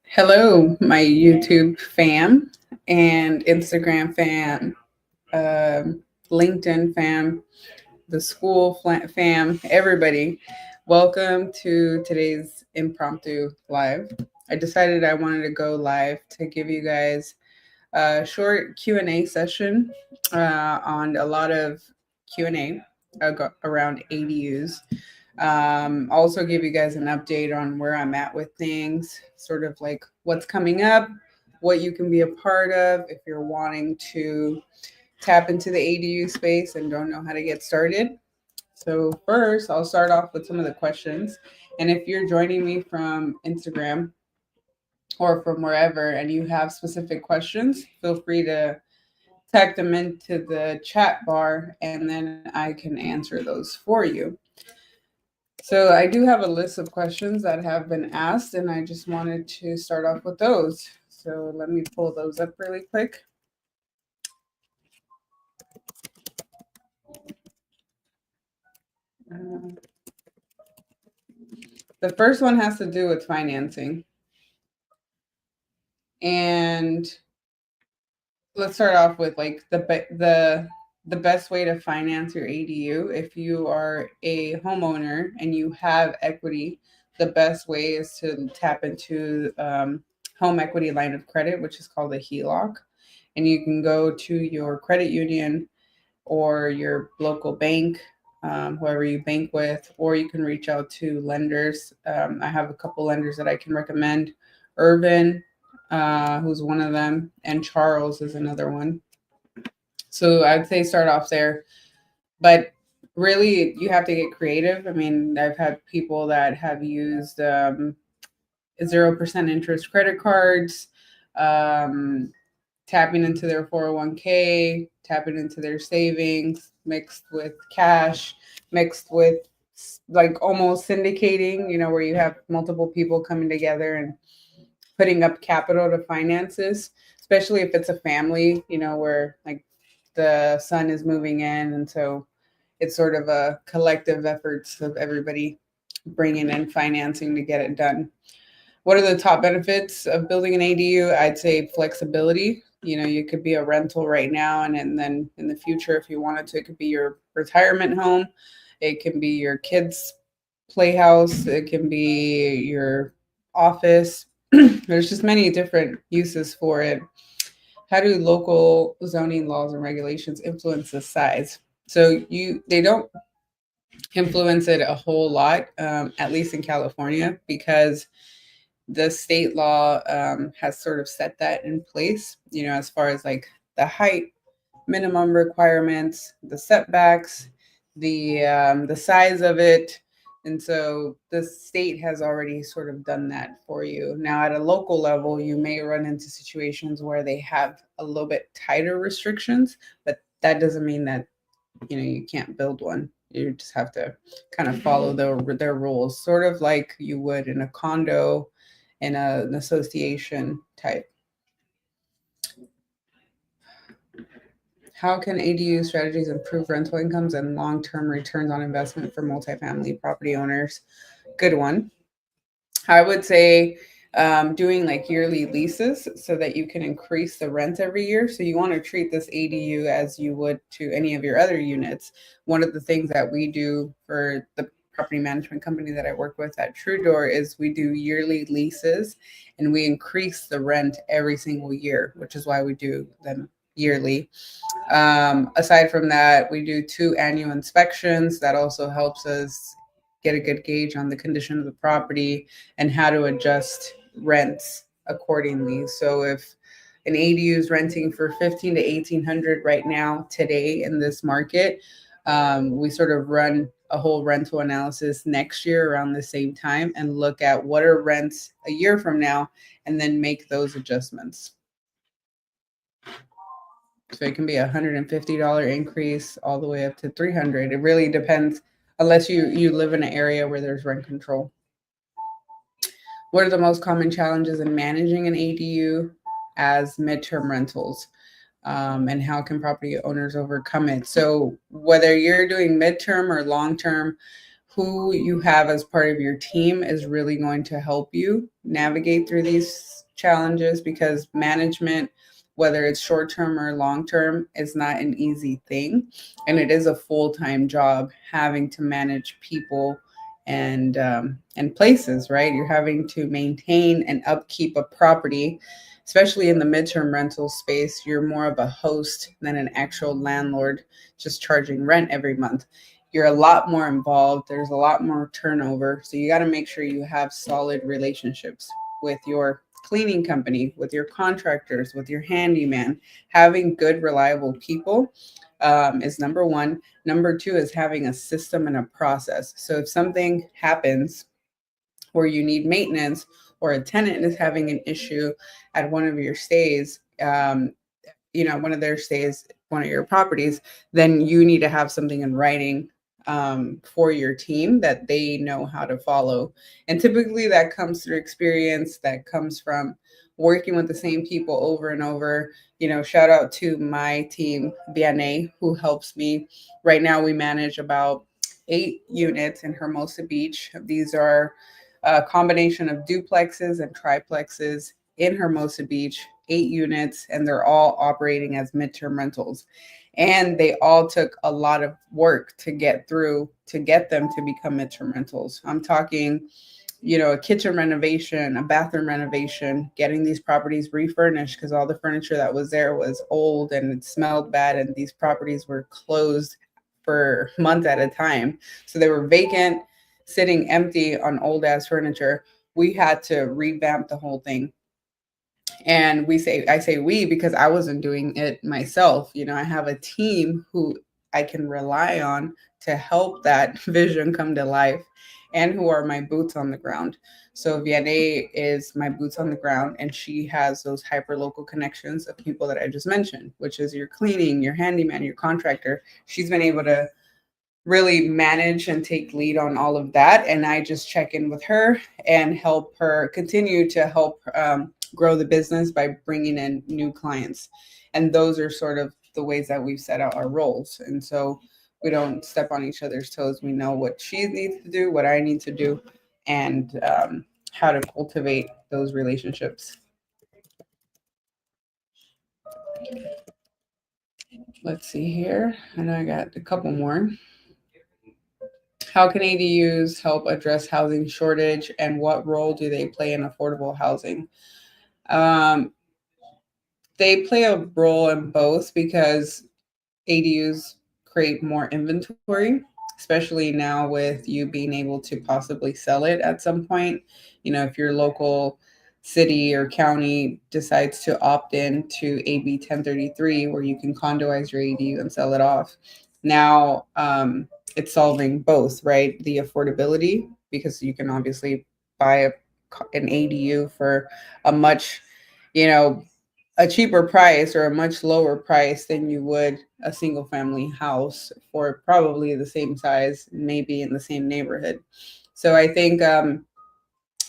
Hello, my YouTube fam and Instagram fam, LinkedIn fam, the school fam, everybody. Welcome to today's impromptu live. I decided I wanted to go live to give you guys a short Q&A session on a lot of Q&A around ADUs. Also give you guys an update on where I'm at with things, sort of like what's coming up, what you can be a part of if you're wanting to tap into the ADU space and don't know how to get started. So first, I'll start off with some of the questions. And if you're joining me from Instagram or from wherever and you have specific questions, feel free to type them into the chat bar and then I can answer those for you. So I do have a list of questions that have been asked, and I just wanted to start off with those. So let me pull those up really quick. The first one has to do with financing. And let's start off with like the best way to finance your ADU. If you are a homeowner and you have equity, the best way is to tap into home equity line of credit, which is called a HELOC. And you can go to your credit union or your local bank, whoever you bank with, or you can reach out to lenders. I have a couple lenders that I can recommend. Irvin, who's one of them, and Charles is another one. So I'd say start off there. But really, you have to get creative. I mean, I've had people that have used 0% interest credit cards, um, tapping into their 401k, tapping into their savings, mixed with cash, mixed with like almost syndicating, where you have multiple people coming together and putting up capital to finances, especially if it's a family, where like the son is moving in. And so it's sort of a collective efforts of everybody bringing in financing to get it done. What are the top benefits of building an ADU? I'd say flexibility. You could be a rental right now, and then in the future, if you wanted to, it could be your retirement home. It can be your kids' playhouse. It can be your office. There's just many different uses for it. How do local zoning laws and regulations influence the size? So they don't influence it a whole lot, at least in California, because the state law has sort of set that in place, as far as like the height minimum requirements, the setbacks, the size of it. And so the state has already sort of done that for you. Now, at a local level, you may run into situations where they have a little bit tighter restrictions, but that doesn't mean that you can't build one. You just have to kind of follow their rules, sort of like you would in a condo, in an association type. How can ADU strategies improve rental incomes and long-term returns on investment for multifamily property owners? Good one. I would say doing like yearly leases so that you can increase the rent every year. So you want to treat this ADU as you would to any of your other units. One of the things that we do for the property management company that I work with at True Door is we do yearly leases and we increase the rent every single year, which is why we do them yearly. Aside from that, we do 2 annual inspections. That also helps us get a good gauge on the condition of the property and how to adjust rents accordingly. So if an ADU is renting for 15 to 1800 right now today in this market, we sort of run a whole rental analysis next year around the same time and look at what are rents a year from now and then make those adjustments. So it can be $150 increase all the way up to 300. It really depends, unless you live in an area where there's rent control. What are the most common challenges in managing an ADU as midterm rentals? And how can property owners overcome it? So whether you're doing midterm or long term, who you have as part of your team is really going to help you navigate through these challenges, because management, whether it's short term or long term, is not an easy thing. And it is a full time job having to manage people and places, right? You're having to maintain and upkeep a property, especially in the midterm rental space. You're more of a host than an actual landlord just charging rent every month. You're a lot more involved. There's a lot more turnover. So you got to make sure you have solid relationships with your cleaning company, with your contractors, with your handyman. Having good, reliable people is number one. Number two is having a system and a process. So if something happens where you need maintenance, or a tenant is having an issue at one of your stays, one of their stays, one of your properties, then you need to have something in writing for your team that they know how to follow. And typically that comes through experience, that comes from working with the same people over and over. Shout out to my team, Vianney, who helps me. Right now, we manage about 8 units in Hermosa Beach. These are a combination of duplexes and triplexes in Hermosa Beach, 8 units, and they're all operating as midterm rentals. And they all took a lot of work to get through to get them to become midterm rentals. I'm talking, a kitchen renovation, a bathroom renovation, getting these properties refurnished because all the furniture that was there was old and it smelled bad, and these properties were closed for months at a time. So they were vacant, sitting empty on old ass furniture. We had to revamp the whole thing. And I say we because I wasn't doing it myself. I have a team who I can rely on to help that vision come to life, and who are my boots on the ground. So Vianney is my boots on the ground, and she has those hyper local connections of people that I just mentioned, which is your cleaning, your handyman, your contractor. She's been able to really manage and take lead on all of that. And I just check in with her and help her continue to help grow the business by bringing in new clients. And those are sort of the ways that we've set out our roles. And so we don't step on each other's toes. We know what she needs to do, what I need to do, and how to cultivate those relationships. Let's see here. I know I got a couple more. How can ADUs help address housing shortage, and what role do they play in affordable housing? Um, they play a role in both, because ADUs create more inventory, especially now with you being able to possibly sell it at some point. If your local city or county decides to opt in to AB 1033, where you can condoize your ADU and sell it off, now it's solving both, right? The affordability, because you can obviously buy an ADU for a much, you know, a cheaper price, or a much lower price than you would a single family house for probably the same size, maybe in the same neighborhood. So I think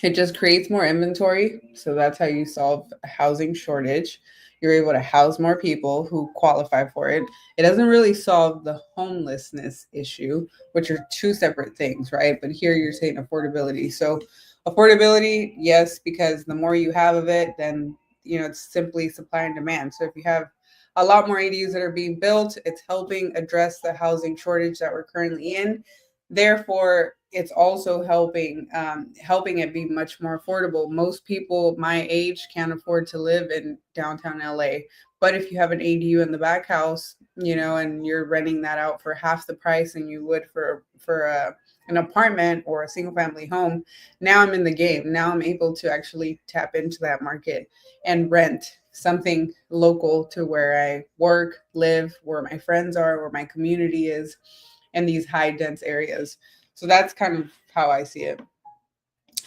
it just creates more inventory. So that's how you solve a housing shortage. You're able to house more people who qualify for it. It doesn't really solve the homelessness issue, which are two separate things, right? But here you're saying affordability. So affordability, yes, because the more you have of it, then it's simply supply and demand. So if you have a lot more ADUs that are being built, it's helping address the housing shortage that we're currently in. Therefore, it's also helping it be much more affordable. Most people my age can't afford to live in downtown LA, but if you have an ADU in the back house, and you're renting that out for half the price than you would for an apartment or a single family home, now I'm in the game. Now I'm able to actually tap into that market and rent something local to where I work, live, where my friends are, where my community is, in these high dense areas. So that's kind of how I see it,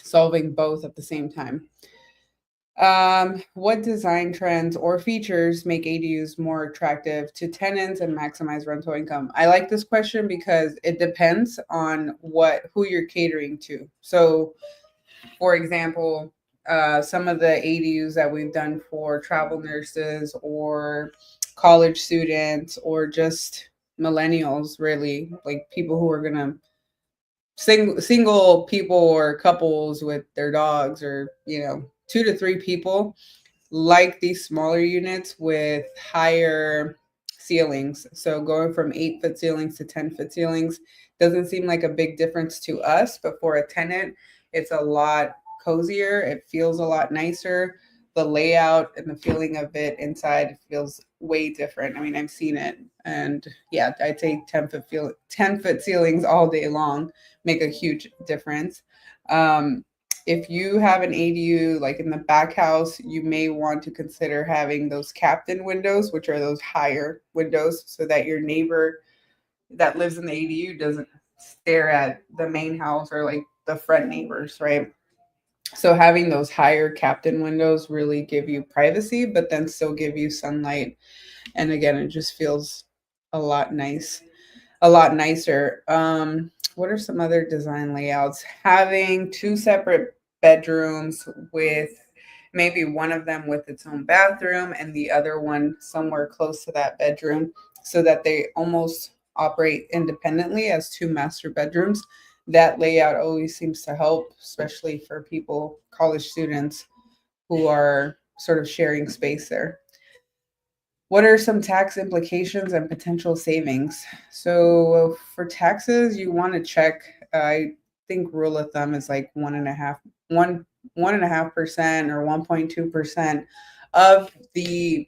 solving both at the same time. What design trends or features make ADUs more attractive to tenants and maximize rental income? I like this question because it depends on who you're catering to. So, for example, some of the ADUs that we've done for travel nurses or college students or just millennials, really, like people who are going to single people or couples with their dogs, or 2 to 3 people, like these smaller units with higher ceilings. So going from 8-foot ceilings to 10-foot ceilings doesn't seem like a big difference to us, but for a tenant, it's a lot cozier. It feels a lot nicer. The layout and the feeling of it inside feels way different. I mean, I've seen it, and yeah, I'd say 10-foot ceilings all day long make a huge difference. If you have an ADU like in the back house, you may want to consider having those captain windows, which are those higher windows, so that your neighbor that lives in the ADU doesn't stare at the main house or like the front neighbors, right? So having those higher captain windows really give you privacy, but then still give you sunlight. And again, it just feels a lot a lot nicer. What are some other design layouts? Having 2 separate bedrooms with maybe one of them with its own bathroom and the other one somewhere close to that bedroom, so that they almost operate independently as 2 master bedrooms. That layout always seems to help, especially for people, college students, who are sort of sharing space there. What are some tax implications and potential savings? So for taxes, you want to check. I think rule of thumb is like 1.5% or 1.2% of the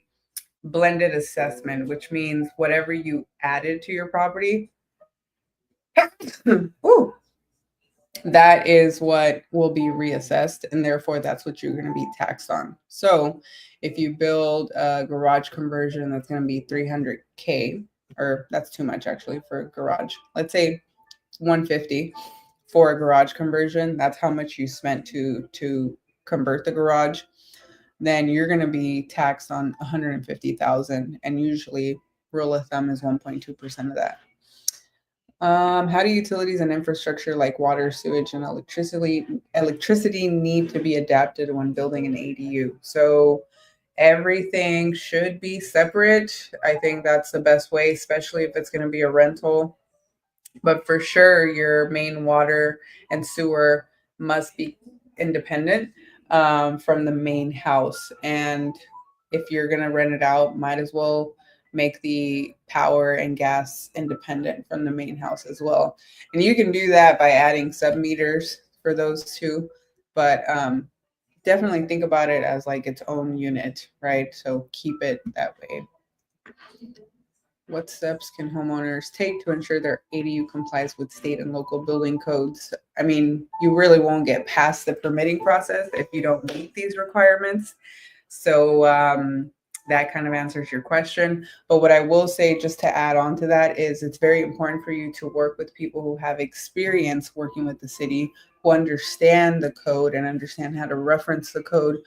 blended assessment, which means whatever you added to your property. Ooh, that is what will be reassessed, and therefore that's what you're going to be taxed on. So if you build a garage conversion that's going to be 300K, or that's too much actually for a garage, let's say 150 for a garage conversion, that's how much you spent to convert the garage, then you're going to be taxed on 150,000, and usually rule of thumb is 1.2% of that. How do utilities and infrastructure like water, sewage, and electricity need to be adapted when building an ADU? So everything should be separate. I think that's the best way, especially if it's going to be a rental. But for sure, your main water and sewer must be independent from the main house. And if you're going to rent it out, might as well make the power and gas independent from the main house as well. And you can do that by adding sub meters for those two. But definitely think about it as like its own unit, right? So keep it that way. What steps can homeowners take to ensure their ADU complies with state and local building codes? I mean, you really won't get past the permitting process if you don't meet these requirements. So that kind of answers your question. But what I will say, just to add on to that, is it's very important for you to work with people who have experience working with the city, who understand the code and understand how to reference the code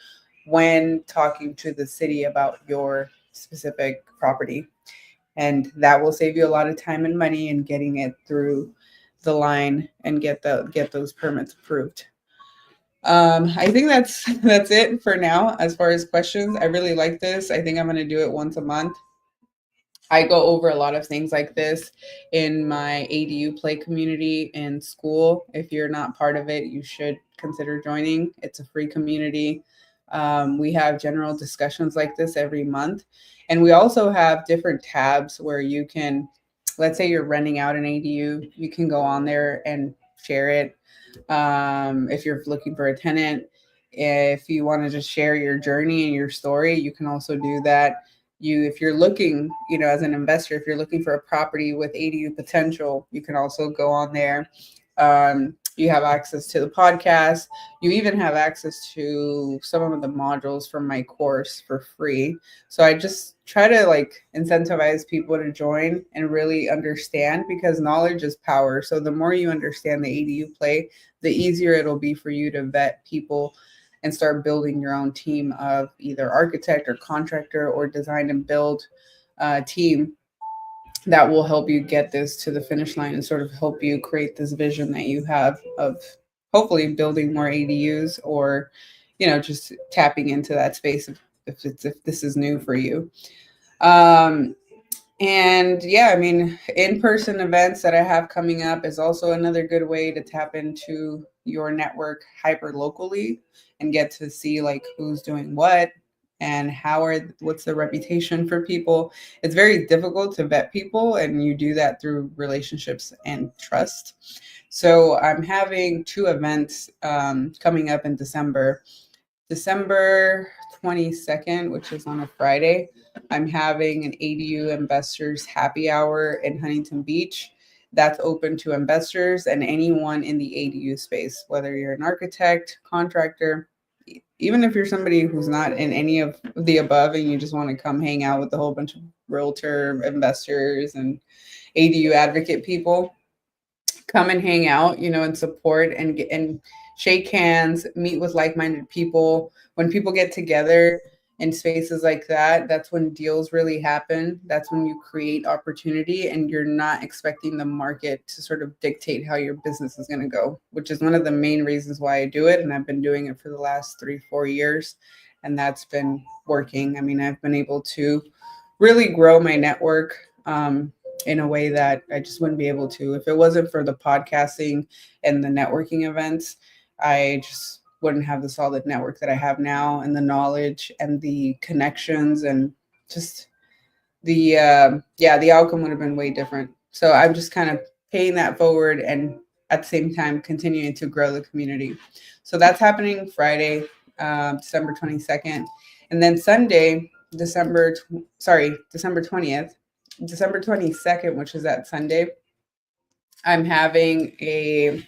when talking to the city about your specific property. And that will save you a lot of time and money in getting it through the line and get those permits approved. I think that's it for now as far as questions. I really like this. I think I'm going to do it once a month. I go over a lot of things like this in my ADU play community in school. If you're not part of it, you should consider joining. It's a free community. We have general discussions like this every month. And we also have different tabs where you can, let's say you're renting out an ADU, you can go on there and share it. If you're looking for a tenant, if you want to just share your journey and your story, you can also do that. If you're looking, as an investor, if you're looking for a property with ADU potential, you can also go on there. You have access to the podcast. You even have access to some of the modules from my course for free. So I just try to incentivize people to join and really understand, because knowledge is power. So the more you understand the ADU play, the easier it'll be for you to vet people and start building your own team of either architect or contractor or design and build team that will help you get this to the finish line and sort of help you create this vision that you have of hopefully building more ADUs, or just tapping into that space if this is new for you. And yeah, I mean, in-person events that I have coming up is also another good way to tap into your network hyper locally and get to see like who's doing what and what's the reputation for people. It's very difficult to vet people, and you do that through relationships and trust. So I'm having two events coming up in December. December 22nd, which is on a Friday, I'm having an ADU investors happy hour in Huntington Beach. That's open to investors and anyone in the ADU space, whether you're an architect, contractor, even if you're somebody who's not in any of the above and you just want to come hang out with a whole bunch of realtor investors and ADU advocate people, come and hang out, and support and shake hands, meet with like-minded people. When people get together in spaces like that, that's when deals really happen. That's when you create opportunity and you're not expecting the market to sort of dictate how your business is going to go, which is one of the main reasons why I do it. And I've been doing it for the last 3-4 years, and that's been working. I mean, I've been able to really grow my network in a way that I just wouldn't be able to. If it wasn't for the podcasting and the networking events, I just wouldn't have the solid network that I have now, and the knowledge and the connections, and just the outcome would have been way different. So I'm just kind of paying that forward and at the same time continuing to grow the community. So that's happening Friday, December 22nd. And then Sunday, December 20th, December 22nd, which is that Sunday, I'm having a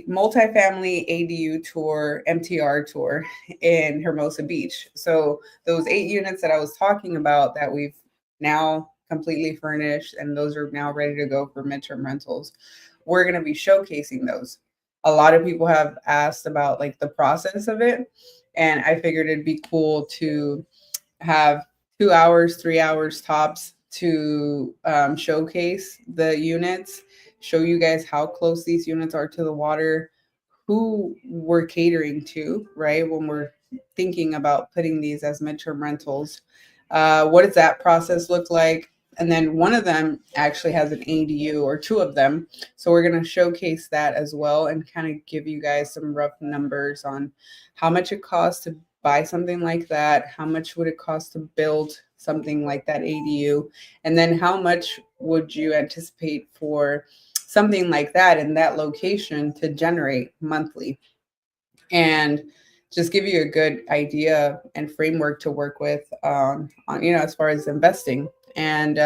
multifamily ADU tour, MTR tour in Hermosa Beach. So those 8 units that I was talking about that we've now completely furnished, and those are now ready to go for midterm rentals, we're going to be showcasing those. A lot of people have asked about like the process of it, and I figured it'd be cool to have 2 hours, 3 hours tops to showcase the units, show you guys how close these units are to the water, who we're catering to, right? When we're thinking about putting these as midterm rentals, what does that process look like? And then one of them actually has an ADU, or two of them. So we're going to showcase that as well and kind of give you guys some rough numbers on how much it costs to buy something like that, how much would it cost to build something like that ADU, and then how much would you anticipate for something like that in that location to generate monthly, and just give you a good idea and framework to work with on as far as investing, and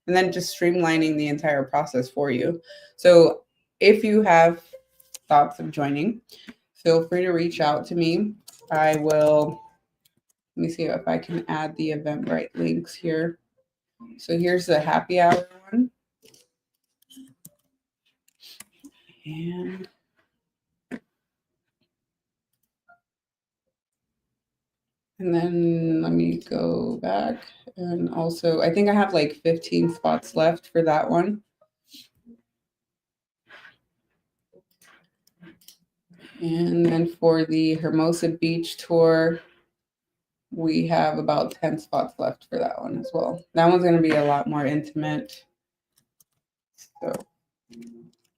then just streamlining the entire process for you. So if you have thoughts of joining, feel free to reach out to me. I will, let me see if I can add the Eventbrite links here. So here's the happy hour one. And then let me go back. And also, I think I have like 15 spots left for that one. And then for the Hermosa Beach tour, we have about 10 spots left for that one as well. That one's going to be a lot more intimate. So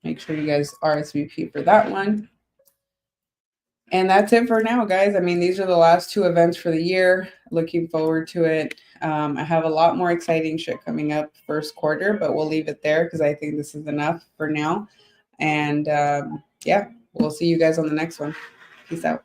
make sure you guys RSVP for that one. And that's it for now, guys. I mean, these are the last 2 events for the year. Looking forward to it. I have a lot more exciting shit coming up first quarter, but we'll leave it there because I think this is enough for now. And yeah, we'll see you guys on the next one. Peace out.